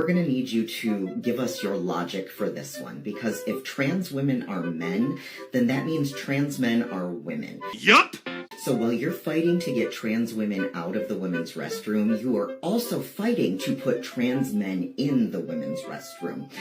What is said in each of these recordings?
We're going to need you to give us your logic for this one, because if trans women are men, then that means trans men are women. Yup! So while you're fighting to get trans women out of the women's restroom, you are also fighting to put trans men in the women's restroom.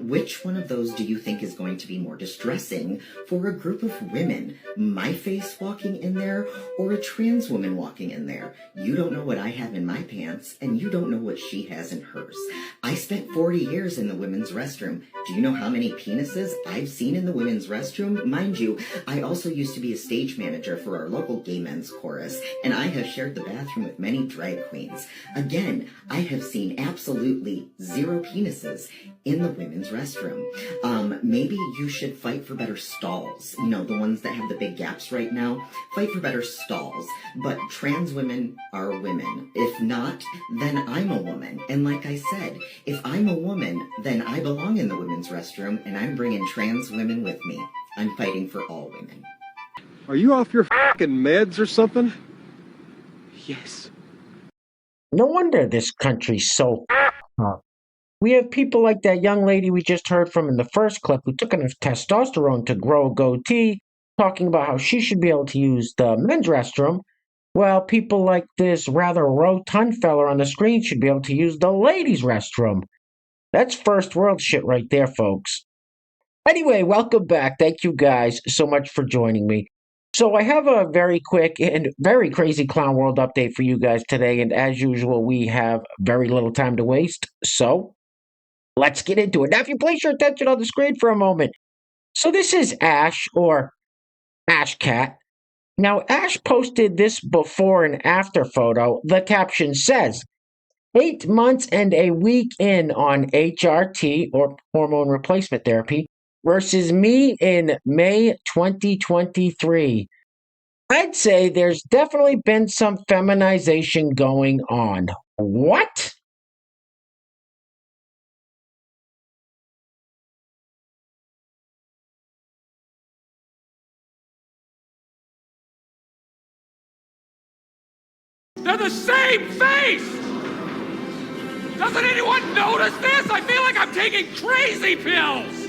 Which one of those do you think is going to be more distressing for a group of women? My face walking in there or a trans woman walking in there? You don't know what I have in my pants, and you don't know what she has in hers. I spent 40 years in the women's restroom. Do you know how many penises I've seen in the women's restroom? Mind you, I also used to be a stage manager for our local gay men's chorus, and I have shared the bathroom with many drag queens. Again, I have seen absolutely 0 penises in the women's restroom. Maybe you should fight for better stalls. You know, the ones that have the big gaps right now. Fight for better stalls. But trans women are women. If not, then I'm a woman. And like I said, if I'm a woman, then I belong in the women's restroom, and I'm bringing trans women with me. I'm fighting for all women. Are you off your fucking meds or something? Yes. No wonder this country's so up. We have people like that young lady we just heard from in the first clip who took enough testosterone to grow a goatee, talking about how she should be able to use the men's restroom, while people like this rather rotund fella on the screen should be able to use the ladies' restroom. That's first world shit right there, folks. Anyway, welcome back. Thank you guys so much for joining me. So I have a very quick and very crazy clown world update for you guys today, and as usual, we have very little time to waste, so let's get into it. Now, if you place your attention on the screen for a moment. So this is Ash, or Ash Cat. Now, Ash posted this before and after photo. The caption says, 8 months and a week in on HRT, or hormone replacement therapy, versus me in May 2023. I'd say there's definitely been some feminization going on. What? They're the same face! Doesn't anyone notice this? I feel like I'm taking crazy pills!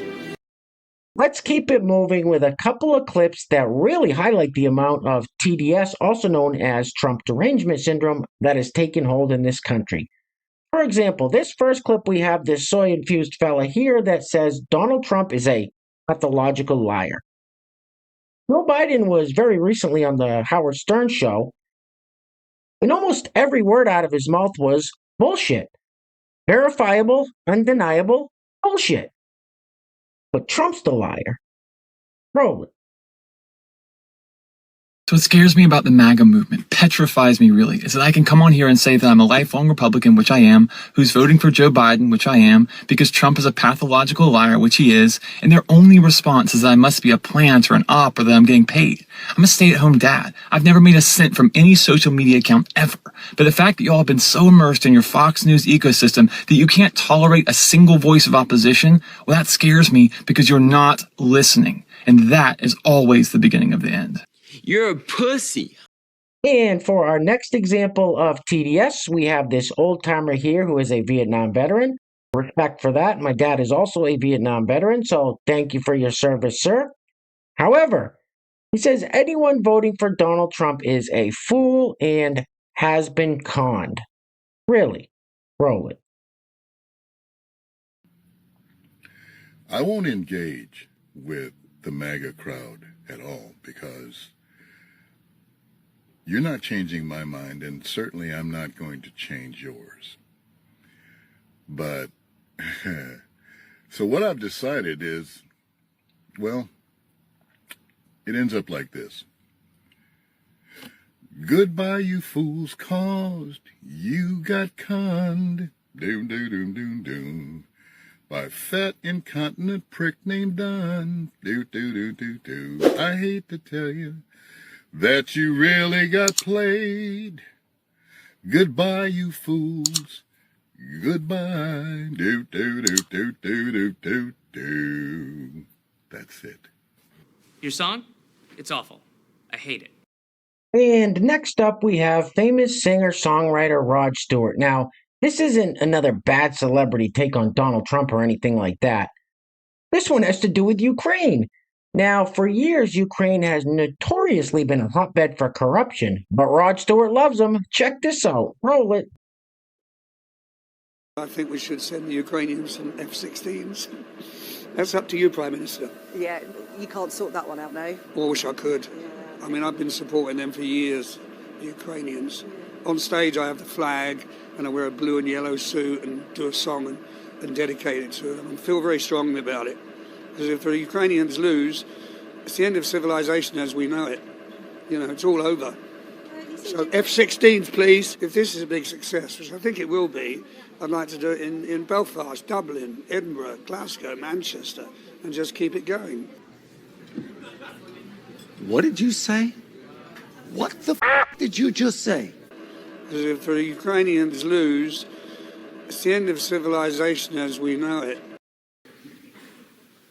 Let's keep it moving with a couple of clips that really highlight the amount of TDS, also known as Trump derangement syndrome, that has taken hold in this country. For example, this first clip we have this soy-infused fella here that says Donald Trump is a pathological liar. Joe Biden was very recently on the Howard Stern show, and almost every word out of his mouth was bullshit. Verifiable, undeniable bullshit. But Trump's the liar. Roll it. So what scares me about the MAGA movement, petrifies me really, is that I can come on here and say that I'm a lifelong Republican, which I am, who's voting for Joe Biden, which I am, because Trump is a pathological liar, which he is, and their only response is that I must be a plant or an op or that I'm getting paid. I'm a stay-at-home dad. I've never made a cent from any social media account ever. But the fact that y'all have been so immersed in your Fox News ecosystem that you can't tolerate a single voice of opposition, well, that scares me because you're not listening. And that is always the beginning of the end. You're a pussy. And for our next example of TDS, we have this old-timer here who is a Vietnam veteran. Respect for that. My dad is also a Vietnam veteran, so thank you for your service, sir. However, he says anyone voting for Donald Trump is a fool and has been conned. Really? Roll it. I won't engage with the MAGA crowd at all because you're not changing my mind, and certainly I'm not going to change yours. But, so what I've decided is, well, it ends up like this. Goodbye, you fools, caused you got conned, doom, doom, doom, doom, doom, by fat, incontinent prick named Don, doo, doo, doo, doo, doo. I hate to tell you that you really got played. Goodbye, you fools. Goodbye. Do, do, do, do, do, do, do, do. That's it. Your song? It's awful. I hate it. And next up, we have famous singer-songwriter Rod Stewart. Now, This isn't another bad celebrity take on Donald Trump or anything like that. This one has to do with Ukraine. Now, for years, Ukraine has notoriously been a hotbed for corruption, but Rod Stewart loves them. Check this out. Roll it. I think we should send the Ukrainians some F-16s. That's up to you, Prime Minister. Yeah, you can't sort that one out now. Well, I wish I could. Yeah. I mean, I've been supporting them for years, the Ukrainians. On stage, I have the flag, and I wear a blue and yellow suit and do a song and dedicate it to them and feel very strongly about it. Because if the Ukrainians lose, it's the end of civilization as we know it. You know, it's all over. So F-16s, please. If this is a big success, which I think it will be, I'd like to do it in Belfast, Dublin, Edinburgh, Glasgow, Manchester, and just keep it going. What did you say? What the f*** did you just say? Because if the Ukrainians lose, it's the end of civilization as we know it.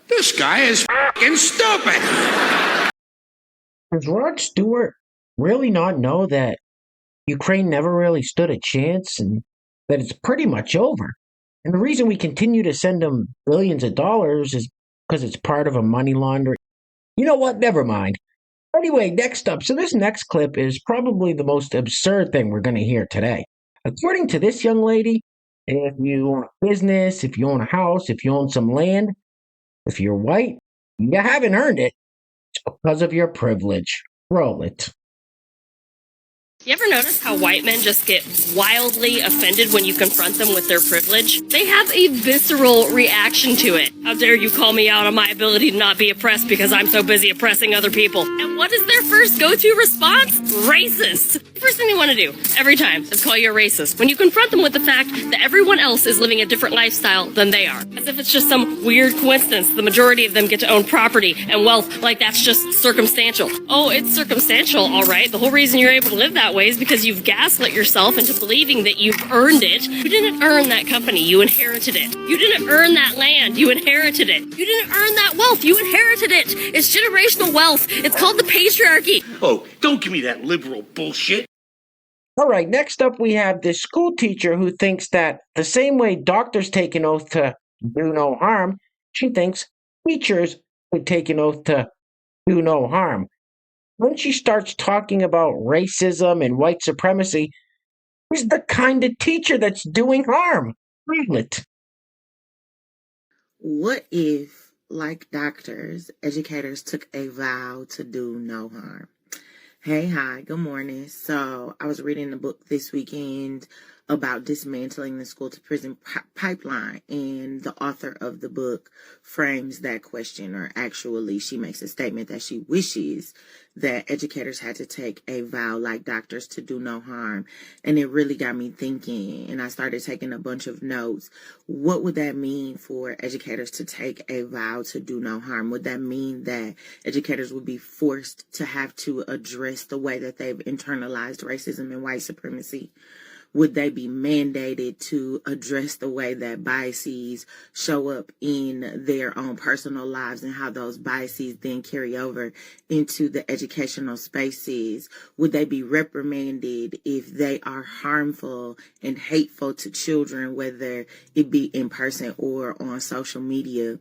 This guy is f***ing stupid! Does Rod Stewart really not know that Ukraine never really stood a chance and that it's pretty much over? And the reason we continue to send them billions of dollars is because it's part of a money laundering. You know what? Never mind. Anyway, next up. So this next clip is probably the most absurd thing we're going to hear today. According to this young lady, if you own a business, if you own a house, if you own some land, if you're white, you haven't earned it. It's because of your privilege. Roll it. You ever notice how white men just get wildly offended when you confront them with their privilege? They have a visceral reaction to it. How dare you call me out on my ability to not be oppressed because I'm so busy oppressing other people? And what is their first go-to response? Racist. The first thing they want to do every time is call you a racist when you confront them with the fact that everyone else is living a different lifestyle than they are. As if it's just some weird coincidence the majority of them get to own property and wealth like that's just circumstantial. Oh, it's circumstantial, all right. The whole reason you're able to live that way is because you've gaslit yourself into believing that you've earned it. You didn't earn that company, you inherited it. You didn't earn that land, you inherited it. You didn't earn that wealth, you inherited it. It's generational wealth. It's called the patriarchy. Oh, don't give me that liberal bullshit. All right, next up we have this school teacher who thinks that the same way doctors take an oath to do no harm, she thinks teachers would take an oath to do no harm. When she starts talking about racism and white supremacy, she's the kind of teacher that's doing harm. Read it. What if, like doctors, educators took a vow to do no harm? Hey, hi, good morning. So I was reading a book this weekend about dismantling the school to prison pipeline, and the author of the book frames that question, or actually she makes a statement that she wishes that educators had to take a vow like doctors to do no harm. And it really got me thinking, and I started taking a bunch of notes. What would that mean for educators to take a vow to do no harm? Would that mean that educators would be forced to have to address the way that they've internalized racism and white supremacy? Would they be mandated to address the way that biases show up in their own personal lives and how those biases then carry over into the educational spaces? Would they be reprimanded if they are harmful and hateful to children, whether it be in person or on social media?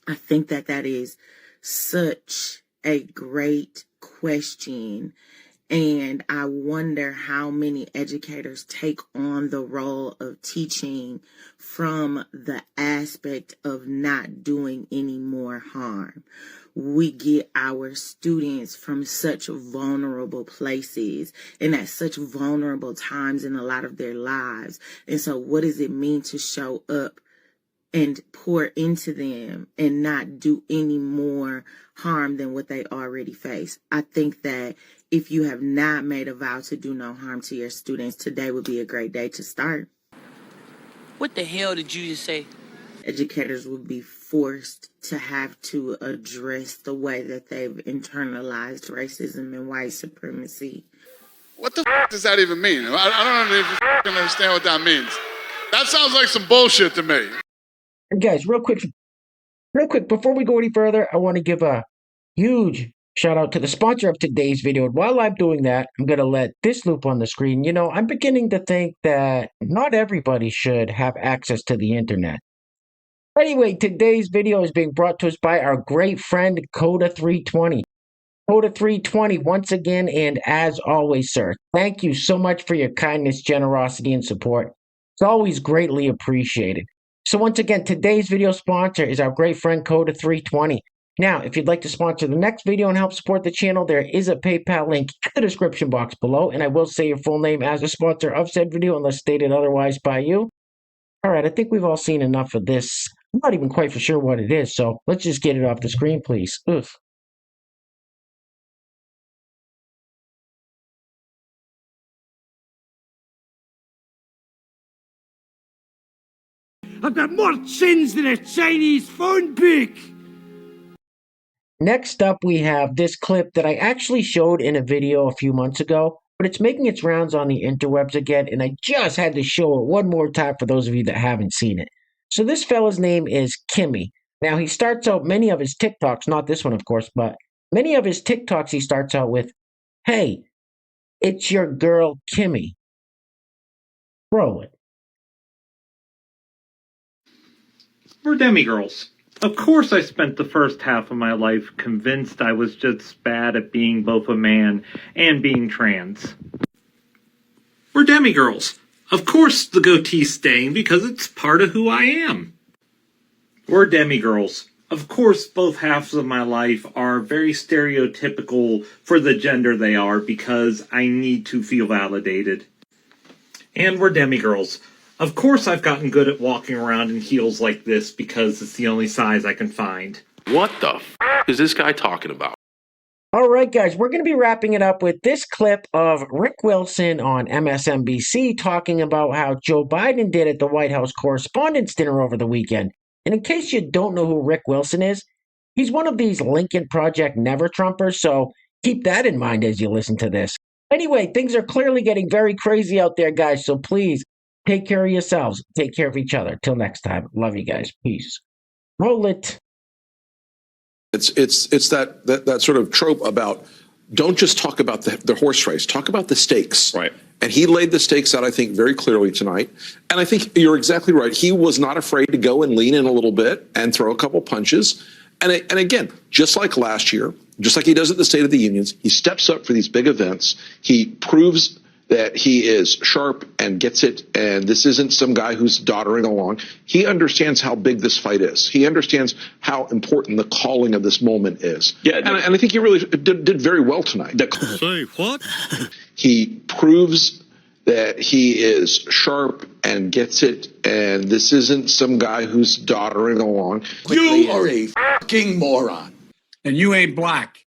I think that that is such a great question. And I wonder how many educators take on the role of teaching from the aspect of not doing any more harm. We get our students from such vulnerable places and at such vulnerable times in a lot of their lives. And so what does it mean to show up and pour into them and not do any more harm than what they already face? I think that if you have not made a vow to do no harm to your students, today would be a great day to start. What the hell did you just say? Educators would be forced to have to address the way that they've internalized racism and white supremacy. What the f*** does that even mean? I don't even f***ing understand what that means. That sounds like some bullshit to me. And guys, real quick, before we go any further, I want to give a huge Shout out to the sponsor of today's video. And while I'm doing that, I'm going to let this loop on the screen. You know, I'm beginning to think that not everybody should have access to the internet. Anyway, today's video is being brought to us by our great friend Coda320. Coda320 once again, and as always, sir, thank you so much for your kindness, generosity, and support. It's always greatly appreciated. So once again, today's video sponsor is our great friend Coda320. Now, if you'd like to sponsor the next video and help support the channel, there is a PayPal link in the description box below, and I will say your full name as a sponsor of said video unless stated otherwise by you. All right, I think we've all seen enough of this. I'm not even quite for sure what it is, so let's just get it off the screen, please. Oof. I've got more chins than a Chinese phone book! Next up, we have this clip that I actually showed in a video a few months ago, but it's making its rounds on the interwebs again, and I just had to show it one more time for those of you that haven't seen it. So this fella's name is Kimmy. Now, he starts out many of his TikToks, not this one, of course, but many of his TikToks he starts out with, "Hey, it's your girl, Kimmy." Roll it. We're demigirls. Of course I spent the first half of my life convinced I was just bad at being both a man and being trans. We're demigirls. Of course the goatee's staying because it's part of who I am. We're demigirls. Of course both halves of my life are very stereotypical for the gender they are because I need to feel validated. And we're demigirls. Of course I've gotten good at walking around in heels like this because it's the only size I can find. What the f*** is this guy talking about? All right, guys, we're going to be wrapping it up with this clip of Rick Wilson on MSNBC talking about how Joe Biden did at the White House Correspondents' Dinner over the weekend. And in case you don't know who Rick Wilson is, he's one of these Lincoln Project Never-Trumpers, so keep that in mind as you listen to this. Anyway, things are clearly getting very crazy out there, guys, so please take care of yourselves. Take care of each other. Till next time. Love you guys. Peace. Roll it. It's that sort of trope about don't just talk about the horse race, talk about the stakes. Right. And he laid the stakes out, I think, very clearly tonight. And I think you're exactly right. He was not afraid to go and lean in a little bit and throw a couple punches. And again, just like last year, just like he does at the State of the Unions, he steps up for these big events. He proves that he is sharp and gets it, and this isn't some guy who's doddering along. He understands how big this fight is. He understands how important the calling of this moment is. Yeah, and I think he really did very well tonight. Say what? He proves that he is sharp and gets it, and this isn't some guy who's doddering along. You are a fucking moron. And you ain't black.